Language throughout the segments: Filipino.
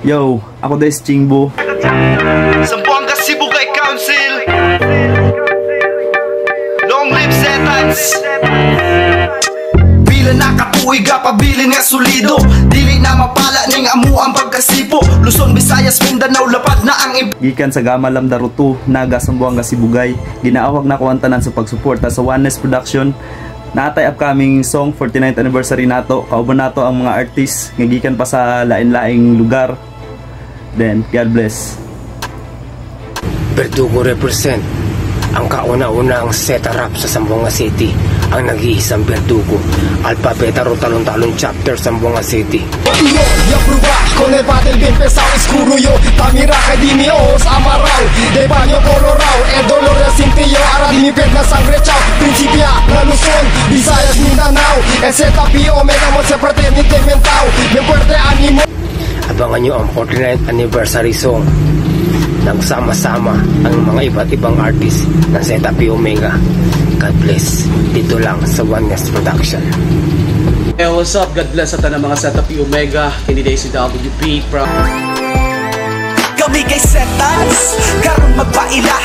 Yo, ako des Chingbo. Zamboanga Sibugay Council. Long live Zetans. Bila nakatuig pabilin nga solido. Dili na mapala ning amu ang pagkasipo. Luzon, Visayas, Mindanao, lapad na ang gikan sa Gama Lamdaro 2, naga Zamboanga Sibugay. Ginaawag na ko ang tanan sa pagsuporta sa Oneness Production. Natay upcoming song 49th anniversary nato. Kauban nato ang mga artist nga gikan pa sa lain-laing lugar. Then, God bless. Verdugo represent ang kauna-unang setup sa Zamboanga City, ang nag-iisang Verdugo, Alpha Beta Talon Chapter Zamboanga City. Ya prueba con el battle bien pesado escuro yo, Tamira Cadimios Amaral, de baño colorado, el dolor del cintillo, ahora di mi pierna sangre chao, Principia, la Luzon, Visayas, Mindanao, el ZPO, Omega mo se pretende inventado, bien fuerte ánimo. Abangan nyo ang 49th anniversary song ng sama-sama ang mga iba't ibang artist ng ZP Omega. God bless. Dito lang sa Oneness Production. Hey, what's up? God bless sa tanang mga ZP Omega. Hindi si WP from kami kay Zetans, karon magpaila.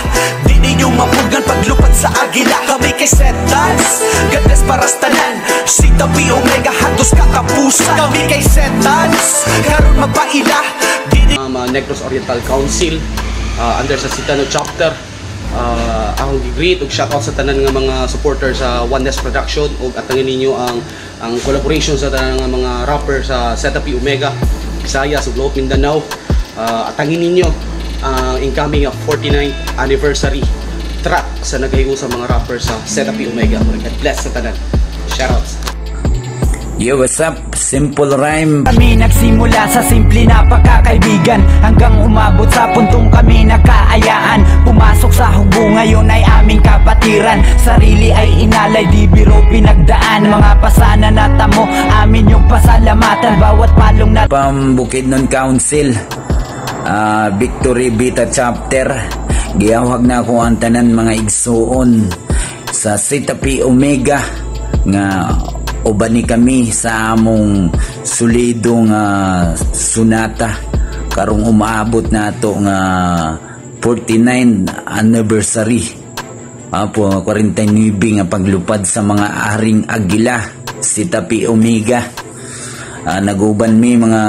Di ninyo mapugan paglupad sa agila. Kami kay Zetans, gades para tanan. Sita P Omega hatos katapusan. Kami kay Zetans, karon magpaila. Negros Oriental Council under sa Sitano Chapter. Akong gi-greet ug shoutout sa tanan nga mga supporter sa Oneness Production ug atangin ninyo ang collaboration sa tanan nga mga rapper sa ZP Omega, Visayas ug Loob Mindanao. Atangin ninyo ang incoming 49th anniversary track sa nagahigo sa mga rappers sa ZP Omega. God bless sa tanan. Shoutouts. Yo, what's up? Simple Rhyme. Kami nagsimula sa simple na pagkakaibigan, hanggang umabot sa puntong kami nakaayaan. Pumasok sa hugbo, ngayon ay aming kapatiran. Sarili ay inalay, di biro pinagdaan. Mga pasana na tamo, amin yung pasalamatan. Bawat palong na Bukidnon Council, Victory Beta Chapter. Giyawag na ako ang tanan mga igsuon sa ZP Omega nga ubani kami sa among solidong sunata karong umaabot nato nga 49 anniversary apo 49 nga paglupad sa mga aring agila ZP Omega. Naguban mi mga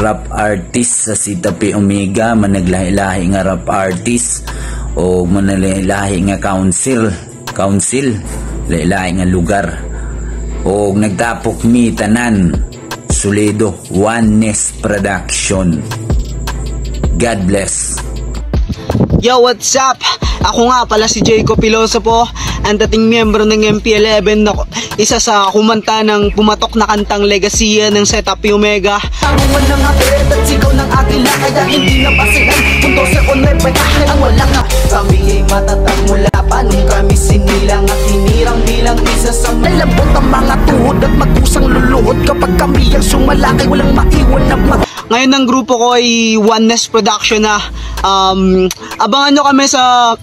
rap artist sa ZP Omega, managlahi-lahi nga rap artist o managlahi-lahi nga council lahi-lahi nga lugar. O nagtapok mi tanan solido Oneness Production. God bless. Yo, what's up? Ako nga pala si Jacob Filosofo, ang dating miyembro ng MP11 na isa sa kumanta ng pumatok na kantang Legacy ng ZP Omega. Tanguan ng hatid at sigaw ng agila, kaya hindi na basihan. Punto sa online patahan ang walang na. Kami ay matatag mula pa nung kami sinilang at hinirang bilang isa sa malambot ang mga tuhod at magkusang luluhod. Kapag kami ang sumalakay, walang maiwan na Ngayon ang grupo ko ay Oneness Production na. Abangan nyo kami sa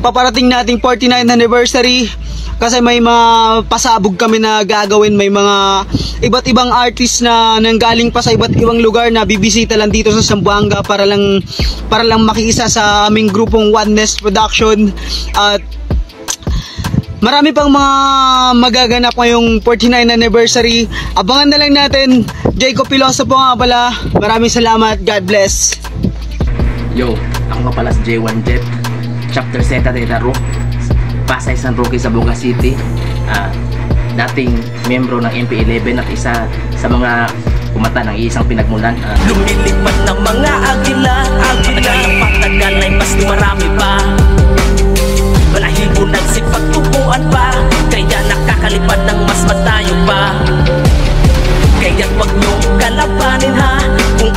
paparating nating 49th anniversary kasi may mga pasabog kami na gagawin. May mga iba't ibang artist na nanggaling pa sa iba't ibang lugar na bibisita lang dito sa Zamboanga para lang makiisa sa aming grupong Oneness Production. At marami pang mga magaganap ngayong 49th anniversary. Abangan na lang natin. Jacob Filosofo nga pala. Maraming salamat. God bless. Yo, ako nga pala si J1 Jet, Chapter Zeta de Rook, Pasay San Roque sa Zamboanga City. Dating miyembro ng MP11 at isa sa mga kumanta ng isang pinagmulan. Lumilipad ng mga agila, patagal ay mas marami pa. Balahibo nagsipagtubuan pa, kaya nakakalipad ng mas matayo pa. Kaya wag nyo kalabanin ha.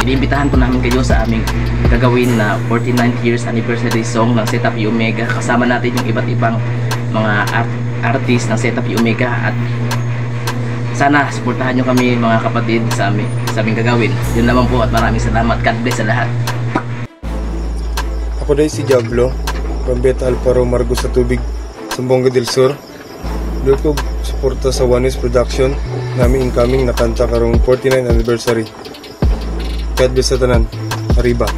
Iniimbitahan po namin kayo sa aming gagawin na 49th years anniversary song ng ZP Omega. Kasama natin yung iba't ibang mga artist ng ZP Omega at sana suportahan nyo kami mga kapatid sa aming gagawin. Yun naman po at maraming salamat. God bless sa lahat. Ako din si Diablo from Beta Alpha Romargo sa Tubig, Zamboanga del Sur. Dito suporta sa Oneness Production namin incoming na kanta karong 49th anniversary. God bless sa tanan. Arriba.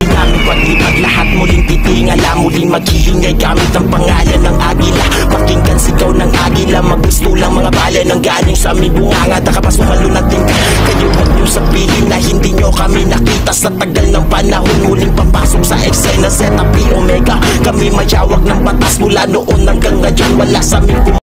Namin paglipad lahat muling titingala, muling maghihingay gamit ang pangalan ng agila. Pakinggan sigaw ng agila, magusto lang mga bala nang galing sa aming bunganga. Takapas mamalunadin ka, kayo huwag nyo sabihin na hindi nyo kami nakita sa tagal ng panahon. Muling papasok sa eksena, Zeta Pi Omega. Kami mayawag ng batas mula noon hanggang ngayon, wala sa aming